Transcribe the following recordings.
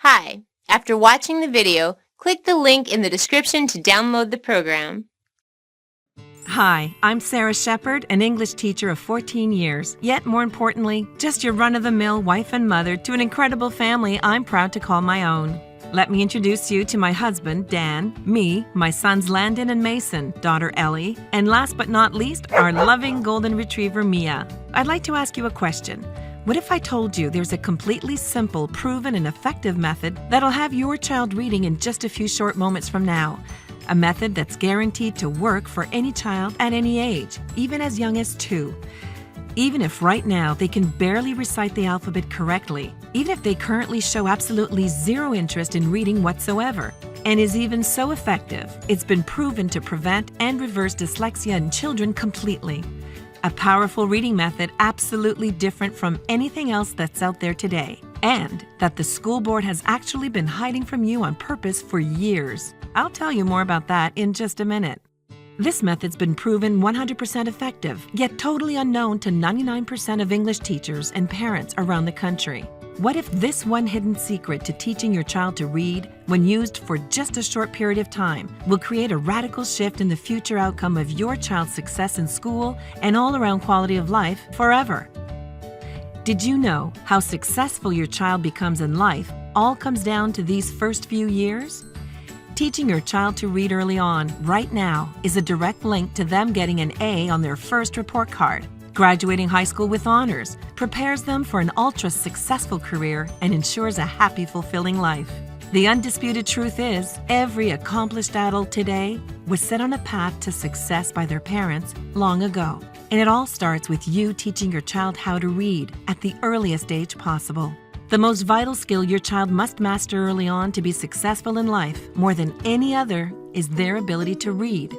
Hi. After watching the video, click the link in the description to download the program. Hi, I'm Sarah Shepard, an English teacher of 14 years, yet more importantly, just your run-of-the-mill wife and mother to an incredible family I'm proud to call my own. Let me introduce you to my husband, Dan, me, my sons Landon and Mason, daughter Ellie, and last but not least, our loving golden retriever, Mia. I'd like to ask you a question. What if I told you there's a completely simple, proven, and effective method that'll have your child reading in just a few short moments from now? A method that's guaranteed to work for any child at any age, even as young as 2. Even if right now they can barely recite the alphabet correctly, even if they currently show absolutely zero interest in reading whatsoever, and is even so effective, it's been proven to prevent and reverse dyslexia in children completely. A powerful reading method absolutely different from anything else that's out there today, and that the school board has actually been hiding from you on purpose for years. I'll tell you more about that in just a minute. This method's been proven 100% effective, yet totally unknown to 99% of English teachers and parents around the country. What if this one hidden secret to teaching your child to read, when used for just a short period of time, will create a radical shift in the future outcome of your child's success in school and all-around quality of life forever? Did you know how successful your child becomes in life all comes down to these first few years? Teaching your child to read early on, right now, is a direct link to them getting an A on their first report card. Graduating high school with honors prepares them for an ultra-successful career and ensures a happy, fulfilling life. The undisputed truth is, every accomplished adult today was set on a path to success by their parents long ago. And it all starts with you teaching your child how to read at the earliest age possible. The most vital skill your child must master early on to be successful in life, more than any other, is their ability to read.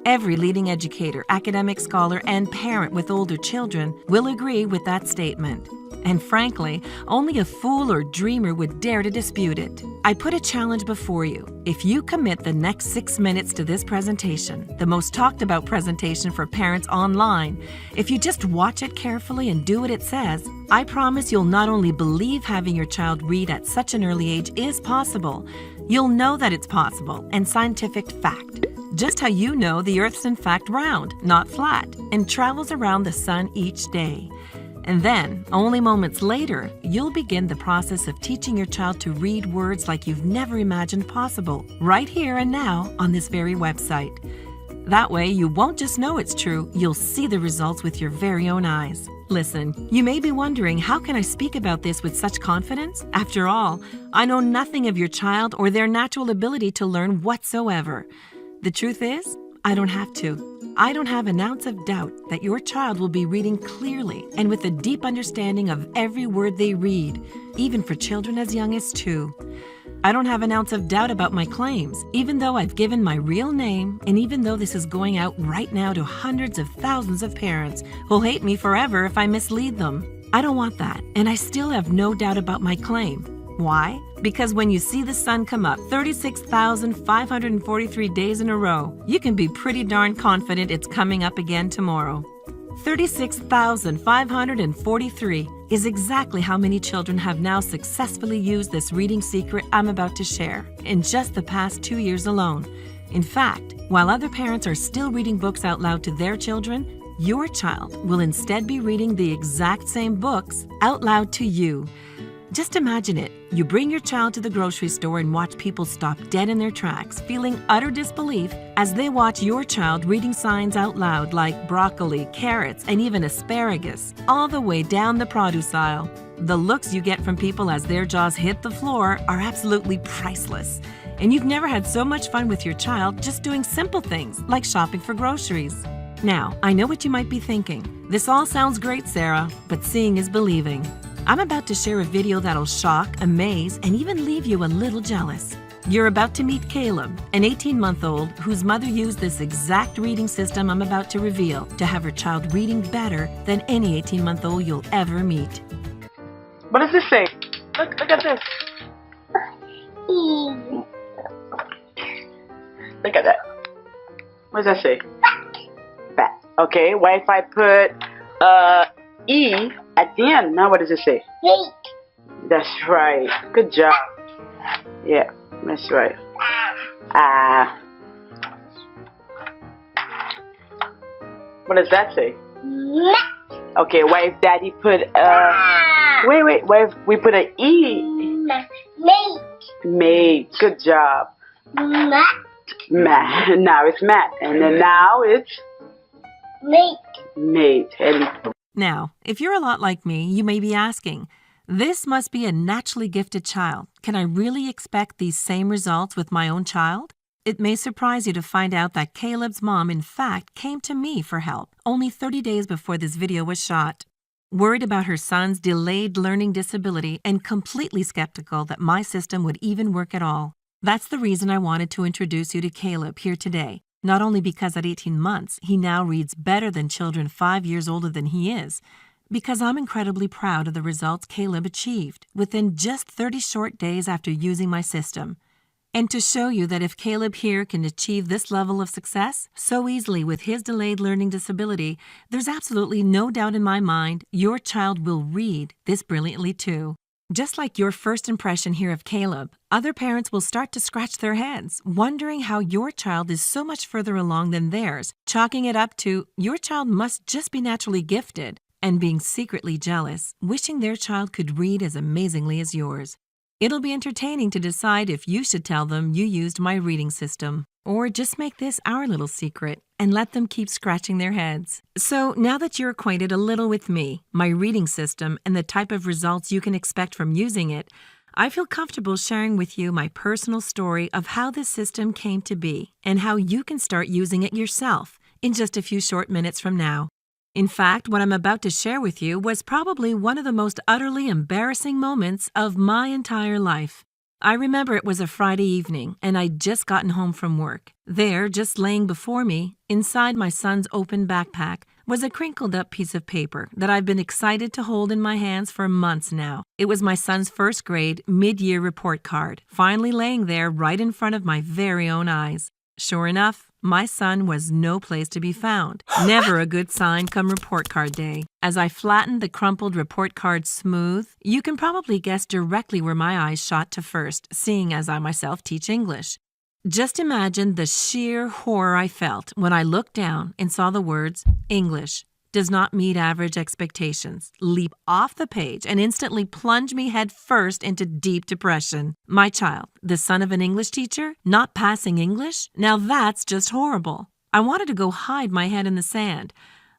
Every leading educator, academic scholar, and parent with older children will agree with that statement. And frankly, only a fool or dreamer would dare to dispute it. I put a challenge before you. If you commit the next 6 minutes to this presentation, the most talked about presentation for parents online, if you just watch it carefully and do what it says, I promise you'll not only believe having your child read at such an early age is possible, you'll know that it's possible and scientific fact. Just how you know the Earth's in fact round, not flat, and travels around the sun each day. And then, only moments later, you'll begin the process of teaching your child to read words like you've never imagined possible, right here and now on this very website. That way, you won't just know it's true, you'll see the results with your very own eyes. Listen, you may be wondering, how can I speak about this with such confidence? After all, I know nothing of your child or their natural ability to learn whatsoever. The truth is, I don't have to. I don't have an ounce of doubt that your child will be reading clearly and with a deep understanding of every word they read, even for children as young as 2. I don't have an ounce of doubt about my claims, even though I've given my real name, and even though this is going out right now to hundreds of thousands of parents who'll hate me forever if I mislead them. I don't want that, and I still have no doubt about my claim. Why? Because when you see the sun come up 36,543 days in a row, you can be pretty darn confident it's coming up again tomorrow. 36,543 is exactly how many children have now successfully used this reading secret I'm about to share in just the past 2 years alone. In fact, while other parents are still reading books out loud to their children, your child will instead be reading the exact same books out loud to you. Just imagine it. You bring your child to the grocery store and watch people stop dead in their tracks, feeling utter disbelief as they watch your child reading signs out loud like broccoli, carrots, and even asparagus, all the way down the produce aisle. The looks you get from people as their jaws hit the floor are absolutely priceless. And you've never had so much fun with your child just doing simple things like shopping for groceries. Now, I know what you might be thinking. This all sounds great, Sarah, but seeing is believing. I'm about to share a video that'll shock, amaze, and even leave you a little jealous. You're about to meet Caleb, an 18-month-old whose mother used this exact reading system I'm about to reveal to have her child reading better than any 18-month-old you'll ever meet. What does this say? Look at this. Look at that. What does that say? Bat. Okay, what if I put E at the end? Now what does it say? Wait. That's right. Good job. Yeah, that's right. Ah. What does that say? Okay, what if Daddy put wait, what if we put an E? Mate. Mate. Good job. Mat. Mat. Now it's Matt. And then now it's Mate. Mate. And Now, if you're a lot like me, you may be asking, this must be a naturally gifted child. Can I really expect these same results with my own child? It may surprise you to find out that Caleb's mom, in fact, came to me for help only 30 days before this video was shot. Worried about her son's delayed learning disability and completely skeptical that my system would even work at all. That's the reason I wanted to introduce you to Caleb here today. Not only because at 18 months, he now reads better than children 5 years older than he is, because I'm incredibly proud of the results Caleb achieved within just 30 short days after using my system. And to show you that if Caleb here can achieve this level of success so easily with his delayed learning disability, there's absolutely no doubt in my mind your child will read this brilliantly too. Just like your first impression here of Caleb, other parents will start to scratch their heads, wondering how your child is so much further along than theirs, chalking it up to your child must just be naturally gifted, and being secretly jealous, wishing their child could read as amazingly as yours. It'll be entertaining to decide if you should tell them you used my reading system, or just make this our little secret and let them keep scratching their heads. So now that you're acquainted a little with me, my reading system, and the type of results you can expect from using it, I feel comfortable sharing with you my personal story of how this system came to be and how you can start using it yourself in just a few short minutes from now. In fact, what I'm about to share with you was probably one of the most utterly embarrassing moments of my entire life. I remember it was a Friday evening, and I'd just gotten home from work. There, just laying before me, inside my son's open backpack, was a crinkled-up piece of paper that I've been excited to hold in my hands for months now. It was my son's first grade mid-year report card, finally laying there right in front of my very own eyes. Sure enough, my son was no place to be found. Never a good sign come report card day. As I flattened the crumpled report card smooth, you can probably guess directly where my eyes shot to first, seeing as I myself teach English. Just imagine the sheer horror I felt when I looked down and saw the words, English does not meet average expectations, leap off the page and instantly plunge me head first into deep depression. My child, the son of an English teacher, not passing English? Now that's just horrible. I wanted to go hide my head in the sand.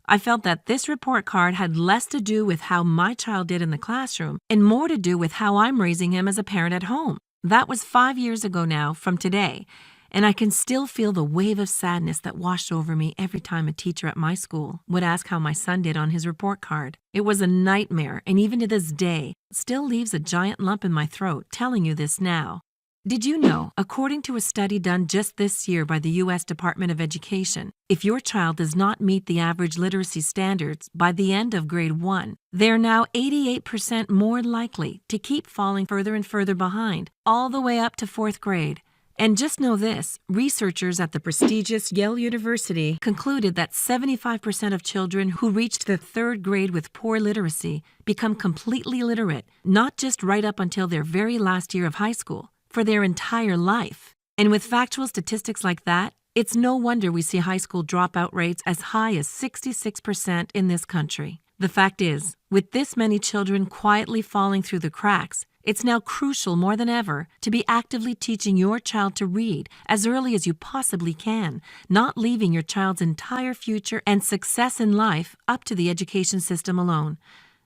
I felt that this report card had less to do with how my child did in the classroom and more to do with how I'm raising him as a parent at home. That was 5 years ago now from today, and I can still feel the wave of sadness that washed over me every time a teacher at my school would ask how my son did on his report card. It was a nightmare, and even to this day, still leaves a giant lump in my throat telling you this now. Did you know, according to a study done just this year by the U.S. Department of Education, if your child does not meet the average literacy standards by the end of grade 1, they are now 88% more likely to keep falling further and further behind, all the way up to 4th grade. And just know this, researchers at the prestigious Yale University concluded that 75% of children who reached the 3rd grade with poor literacy become completely literate, not just right up until their very last year of high school, for their entire life. And with factual statistics like that, it's no wonder we see high school dropout rates as high as 66% in this country. The fact is, with this many children quietly falling through the cracks, it's now crucial more than ever to be actively teaching your child to read as early as you possibly can, not leaving your child's entire future and success in life up to the education system alone.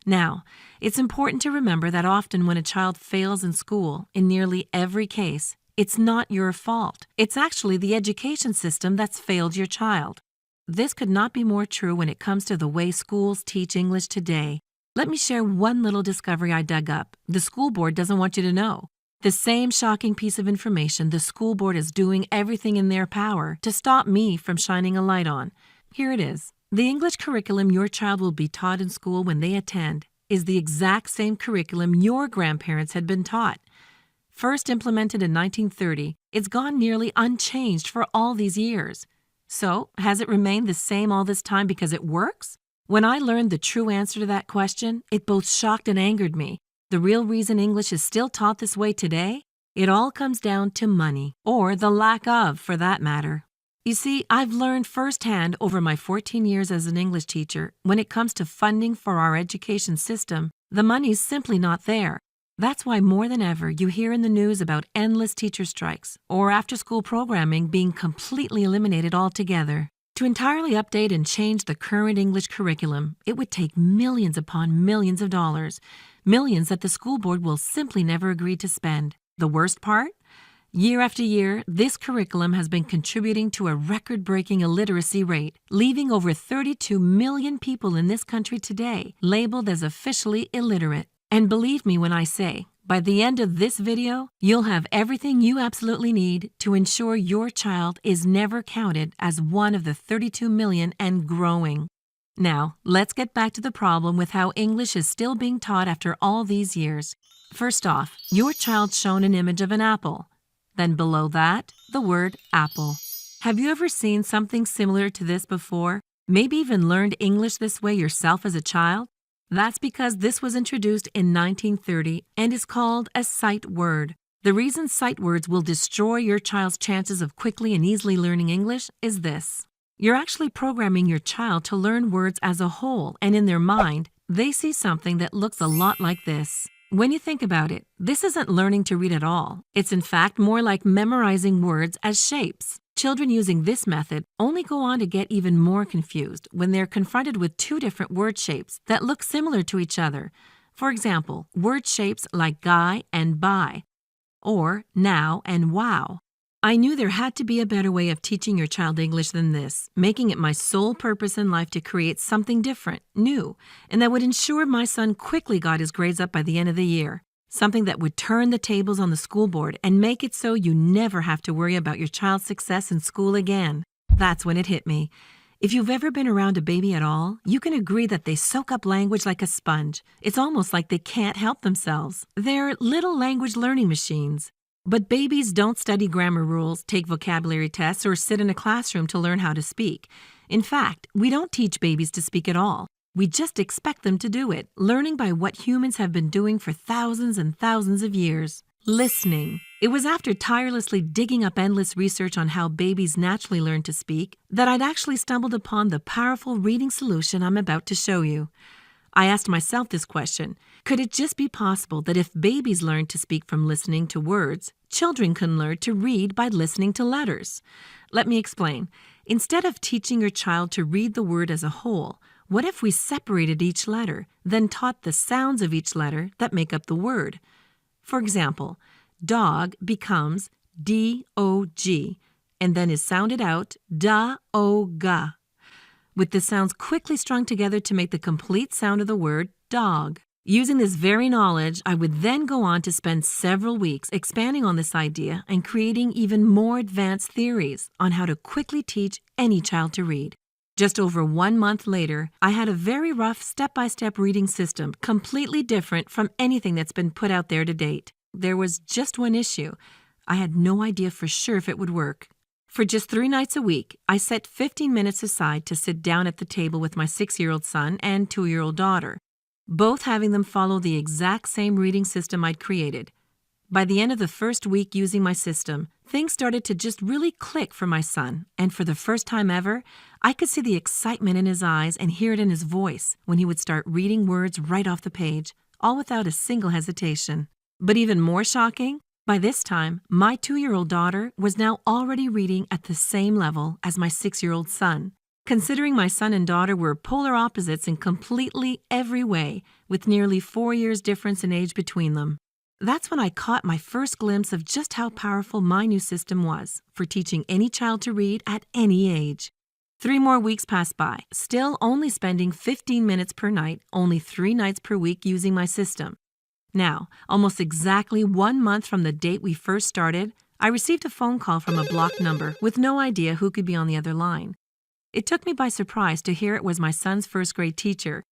Now, it's important to remember that often when a child fails in school, in nearly every case, it's not your fault. It's actually the education system that's failed your child. This could not be more true when it comes to the way schools teach English today. Let me share one little discovery I dug up. The school board doesn't want you to know. The same shocking piece of information the school board is doing everything in their power to stop me from shining a light on. Here it is. The English curriculum your child will be taught in school when they attend is the exact same curriculum your grandparents had been taught. First implemented in 1930, it's gone nearly unchanged for all these years. So, has it remained the same all this time because it works? When I learned the true answer to that question, it both shocked and angered me. The real reason English is still taught this way today? It all comes down to money, or the lack of, for that matter. You see, I've learned firsthand over my 14 years as an English teacher, when it comes to funding for our education system, the money's simply not there. That's why more than ever you hear in the news about endless teacher strikes or after-school programming being completely eliminated altogether. To entirely update and change the current English curriculum, it would take millions upon millions of dollars, millions that the school board will simply never agree to spend. The worst part? Year after year, this curriculum has been contributing to a record-breaking illiteracy rate, leaving over 32 million people in this country today labeled as officially illiterate. And believe me when I say, by the end of this video, you'll have everything you absolutely need to ensure your child is never counted as one of the 32 million and growing. Now, let's get back to the problem with how English is still being taught after all these years. First off, your child's shown an image of an apple. Then below that, the word apple. Have you ever seen something similar to this before? Maybe even learned English this way yourself as a child? That's because this was introduced in 1930 and is called a sight word. The reason sight words will destroy your child's chances of quickly and easily learning English is this. You're actually programming your child to learn words as a whole, and in their mind, they see something that looks a lot like this. When you think about it, this isn't learning to read at all. It's in fact more like memorizing words as shapes. Children using this method only go on to get even more confused when they're confronted with two different word shapes that look similar to each other. For example, word shapes like guy and buy, or now and wow. I knew there had to be a better way of teaching your child English than this, making it my sole purpose in life to create something different, new, and that would ensure my son quickly got his grades up by the end of the year. Something that would turn the tables on the school board and make it so you never have to worry about your child's success in school again. That's when it hit me. If you've ever been around a baby at all, you can agree that they soak up language like a sponge. It's almost like they can't help themselves. They're little language learning machines. But babies don't study grammar rules, take vocabulary tests, or sit in a classroom to learn how to speak. In fact, we don't teach babies to speak at all. We just expect them to do it, learning by what humans have been doing for thousands and thousands of years. Listening. It was after tirelessly digging up endless research on how babies naturally learn to speak that I'd actually stumbled upon the powerful reading solution I'm about to show you. I asked myself this question: could it just be possible that if babies learned to speak from listening to words, children can learn to read by listening to letters? Let me explain. Instead of teaching your child to read the word as a whole, what if we separated each letter, then taught the sounds of each letter that make up the word? For example, dog becomes D-O-G, and then is sounded out da-o-ga, with the sounds quickly strung together to make the complete sound of the word dog. Using this very knowledge, I would then go on to spend several weeks expanding on this idea and creating even more advanced theories on how to quickly teach any child to read. Just over 1 month later, I had a very rough step-by-step reading system, completely different from anything that's been put out there to date. There was just one issue. I had no idea for sure if it would work. For just 3 nights a week, I set 15 minutes aside to sit down at the table with my 6-year-old son and 2-year-old daughter, both having them follow the exact same reading system I'd created. By the end of the first week using my system, things started to just really click for my son, and for the first time ever, I could see the excitement in his eyes and hear it in his voice when he would start reading words right off the page, all without a single hesitation. But even more shocking, by this time, my 2-year-old daughter was now already reading at the same level as my 6-year-old son. Considering my son and daughter were polar opposites in completely every way, with nearly 4 years difference in age between them. That's when I caught my first glimpse of just how powerful my new system was for teaching any child to read at any age. 3 more weeks passed by, still only spending 15 minutes per night, only 3 nights per week using my system. Now, almost exactly 1 month from the date we first started, I received a phone call from a blocked number with no idea who could be on the other line. It took me by surprise to hear it was my son's first-grade teacher.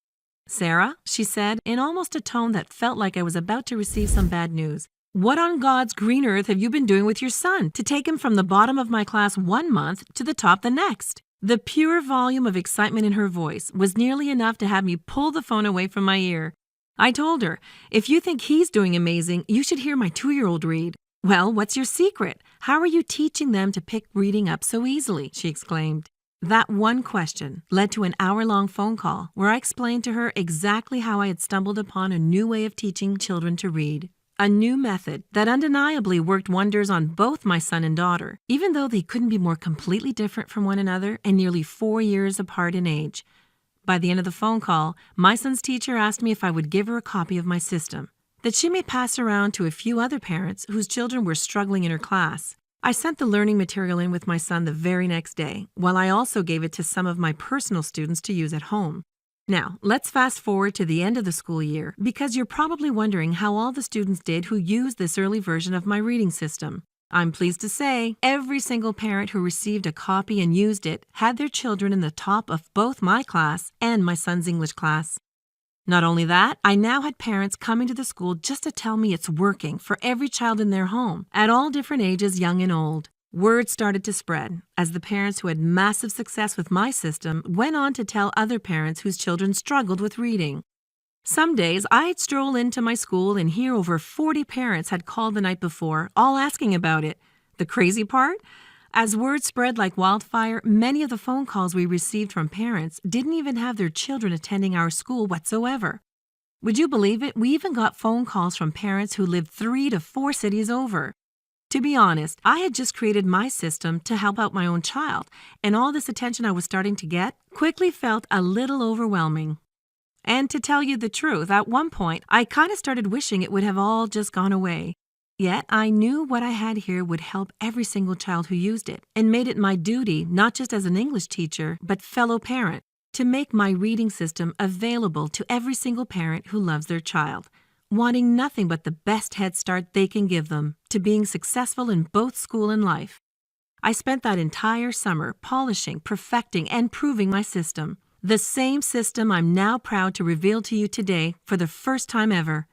"Sarah," she said, in almost a tone that felt like I was about to receive some bad news, "what on God's green earth have you been doing with your son to take him from the bottom of my class 1 month to the top the next?" The pure volume of excitement in her voice was nearly enough to have me pull the phone away from my ear. I told her, "If you think he's doing amazing, you should hear my 2-year-old read." "Well, what's your secret? How are you teaching them to pick reading up so easily?" she exclaimed. That one question led to an hour-long phone call where I explained to her exactly how I had stumbled upon a new way of teaching children to read. A new method that undeniably worked wonders on both my son and daughter, even though they couldn't be more completely different from one another and nearly 4 years apart in age. By the end of the phone call, my son's teacher asked me if I would give her a copy of my system, that she may pass around to a few other parents whose children were struggling in her class. I sent the learning material in with my son the very next day, while I also gave it to some of my personal students to use at home. Now, let's fast forward to the end of the school year, because you're probably wondering how all the students did who used this early version of my reading system. I'm pleased to say every single parent who received a copy and used it had their children in the top of both my class and my son's English class. Not only that, I now had parents coming to the school just to tell me it's working for every child in their home, at all different ages, young and old. Word started to spread as the parents who had massive success with my system went on to tell other parents whose children struggled with reading. Some days, I'd stroll into my school and hear over 40 parents had called the night before, all asking about it. The crazy part? As word spread like wildfire, many of the phone calls we received from parents didn't even have their children attending our school whatsoever. Would you believe it? We even got phone calls from parents who lived 3 to 4 cities over. To be honest, I had just created my system to help out my own child, and all this attention I was starting to get quickly felt a little overwhelming. And to tell you the truth, at one point, I kind of started wishing it would have all just gone away. Yet I knew what I had here would help every single child who used it, and made it my duty, not just as an English teacher, but fellow parent, to make my reading system available to every single parent who loves their child, wanting nothing but the best head start they can give them to being successful in both school and life. I spent that entire summer polishing, perfecting, and proving my system. The same system I'm now proud to reveal to you today for the first time ever.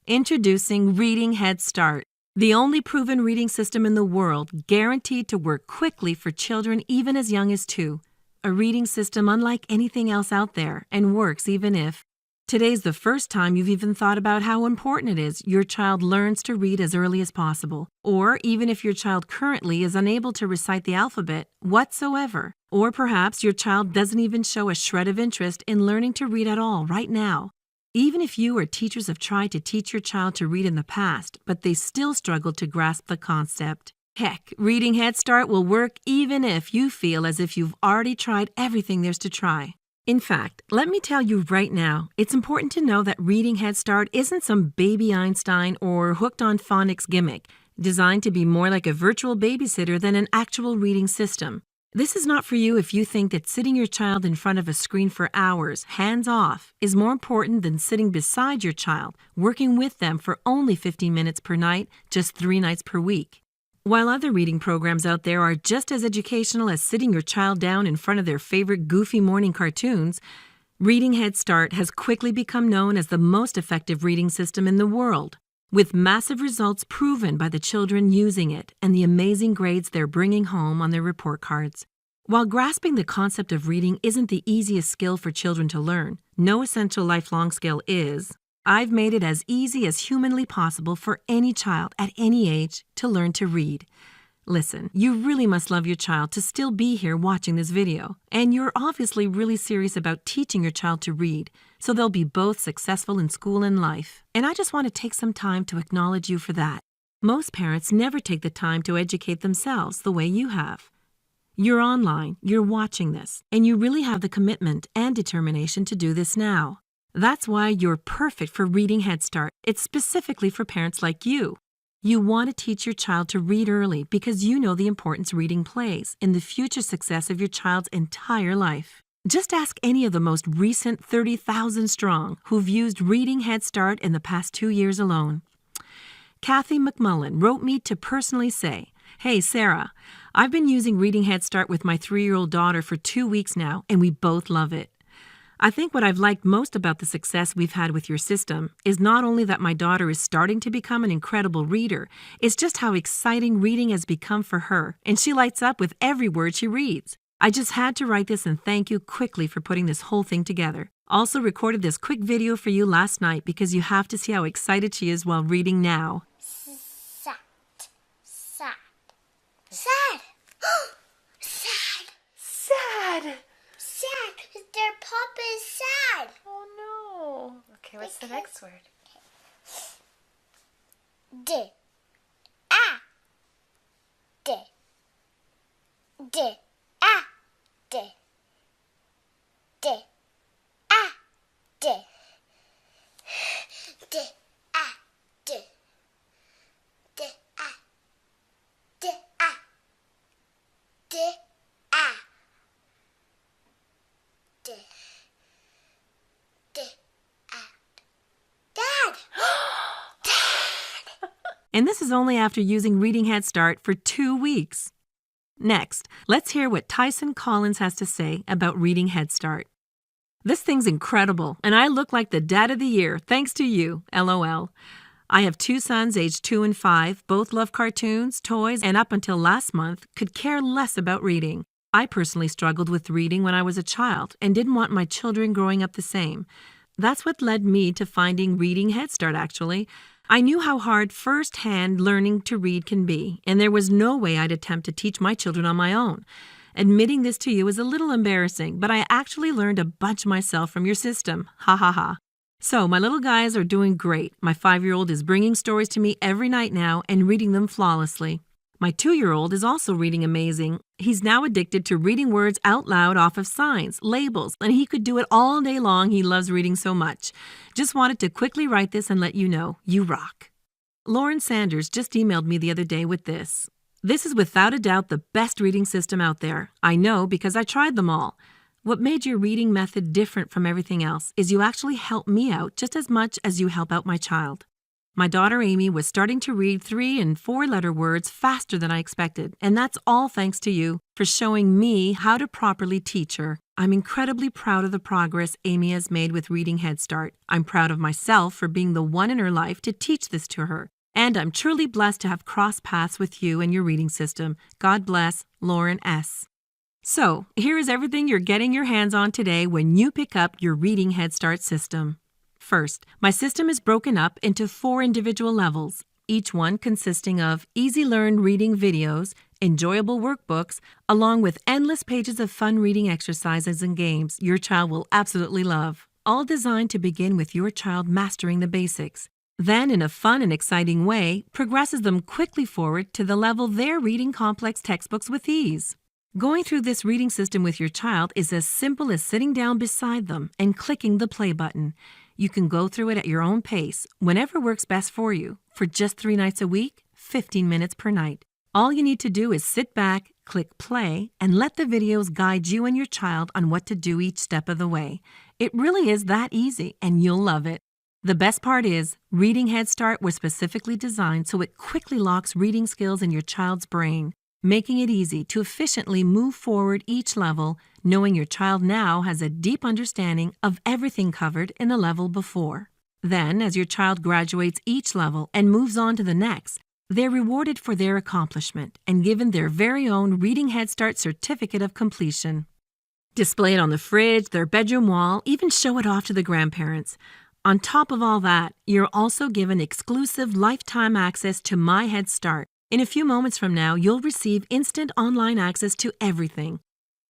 Introducing Reading Head Start, the only proven reading system in the world guaranteed to work quickly for children even as young as 2. A reading system unlike anything else out there and works even if today's the first time you've even thought about how important it is your child learns to read as early as possible, or even if your child currently is unable to recite the alphabet whatsoever, or perhaps your child doesn't even show a shred of interest in learning to read at all right now. Even if you or teachers have tried to teach your child to read in the past, but they still struggle to grasp the concept. Heck, Reading Head Start will work even if you feel as if you've already tried everything there's to try. In fact, let me tell you right now, it's important to know that Reading Head Start isn't some baby Einstein or hooked on phonics gimmick, designed to be more like a virtual babysitter than an actual reading system. This is not for you if you think that sitting your child in front of a screen for hours, hands off, is more important than sitting beside your child, working with them for only 15 minutes per night, just 3 nights per week. While other reading programs out there are just as educational as sitting your child down in front of their favorite goofy morning cartoons, Reading Head Start has quickly become known as the most effective reading system in the world, with massive results proven by the children using it and the amazing grades they're bringing home on their report cards. While grasping the concept of reading isn't the easiest skill for children to learn, no essential lifelong skill is, I've made it as easy as humanly possible for any child at any age to learn to read. Listen, you really must love your child to still be here watching this video, and you're obviously really serious about teaching your child to read, so they'll be both successful in school and life. And I just want to take some time to acknowledge you for that. Most parents never take the time to educate themselves the way you have. You're online, you're watching this, and you really have the commitment and determination to do this now. That's why you're perfect for Reading Head Start. It's specifically for parents like you. You want to teach your child to read early because you know the importance reading plays in the future success of your child's entire life. Just ask any of the most recent 30,000 strong who've used Reading Head Start in the past 2 years alone. Kathy McMullen wrote me to personally say, "Hey, Sarah, I've been using Reading Head Start with my 3-year-old daughter for 2 weeks now, and we both love it. I think what I've liked most about the success we've had with your system is not only that my daughter is starting to become an incredible reader, it's just how exciting reading has become for her, and she lights up with every word she reads. I just had to write this and thank you quickly for putting this whole thing together. Also recorded this quick video for you last night because you have to see how excited she is while reading now." Sat. the next word? D. A. D. D. A. D. D. A. D. D. A. D. D. A. D. A. D. A. D. D. A. Dad! And this is only after using Reading Head Start for 2 weeks. Next, let's hear what Tyson Collins has to say about Reading Head Start. This thing's incredible, and I look like the dad of the year thanks to you, LOL. I have 2 sons aged 2 and 5, both love cartoons, toys, and up until last month could care less about reading. I personally struggled with reading when I was a child and didn't want my children growing up the same. That's what led me to finding Reading Head Start, actually. I knew how hard first-hand learning to read can be, and there was no way I'd attempt to teach my children on my own. Admitting this to you is a little embarrassing, but I actually learned a bunch myself from your system. Ha ha ha. So, my little guys are doing great. My 5-year-old is bringing stories to me every night now and reading them flawlessly. My 2-year-old is also reading amazing. He's now addicted to reading words out loud off of signs, labels, and he could do it all day long. He loves reading so much. Just wanted to quickly write this and let you know, you rock. Lauren Sanders just emailed me the other day with this. This is without a doubt the best reading system out there. I know because I tried them all. What made your reading method different from everything else is you actually help me out just as much as you help out my child. My daughter Amy was starting to read 3- and 4-letter words faster than I expected, and that's all thanks to you for showing me how to properly teach her. I'm incredibly proud of the progress Amy has made with Reading Head Start. I'm proud of myself for being the one in her life to teach this to her. And I'm truly blessed to have crossed paths with you and your reading system. God bless, Lauren S. So, here is everything you're getting your hands on today when you pick up your Reading Head Start system. First, my system is broken up into 4 individual levels, each one consisting of easy-learned reading videos, enjoyable workbooks, along with endless pages of fun reading exercises and games your child will absolutely love, all designed to begin with your child mastering the basics. Then, in a fun and exciting way, progresses them quickly forward to the level they're reading complex textbooks with ease. Going through this reading system with your child is as simple as sitting down beside them and clicking the play button. You can go through it at your own pace, whenever works best for you, for just 3 nights a week, 15 minutes per night. All you need to do is sit back, click play, and let the videos guide you and your child on what to do each step of the way. It really is that easy, and you'll love it. The best part is, Reading Head Start was specifically designed so it quickly locks reading skills in your child's brain, making it easy to efficiently move forward each level, knowing your child now has a deep understanding of everything covered in the level before. Then, as your child graduates each level and moves on to the next, they're rewarded for their accomplishment and given their very own Reading Head Start certificate of completion. Display it on the fridge, their bedroom wall, even show it off to the grandparents. On top of all that, you're also given exclusive lifetime access to My Head Start. In a few moments from now, you'll receive instant online access to everything.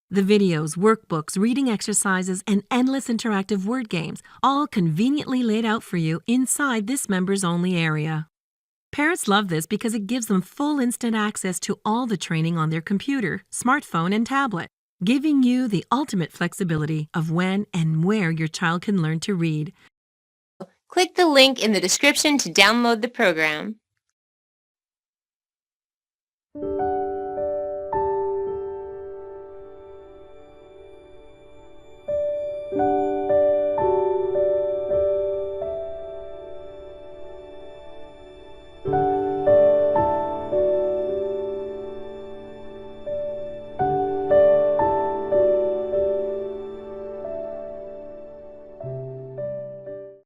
The videos, workbooks, reading exercises, and endless interactive word games, all conveniently laid out for you inside this members-only area. Parents love this because it gives them full instant access to all the training on their computer, smartphone, and tablet, giving you the ultimate flexibility of when and where your child can learn to read. Click the link in the description to download the program.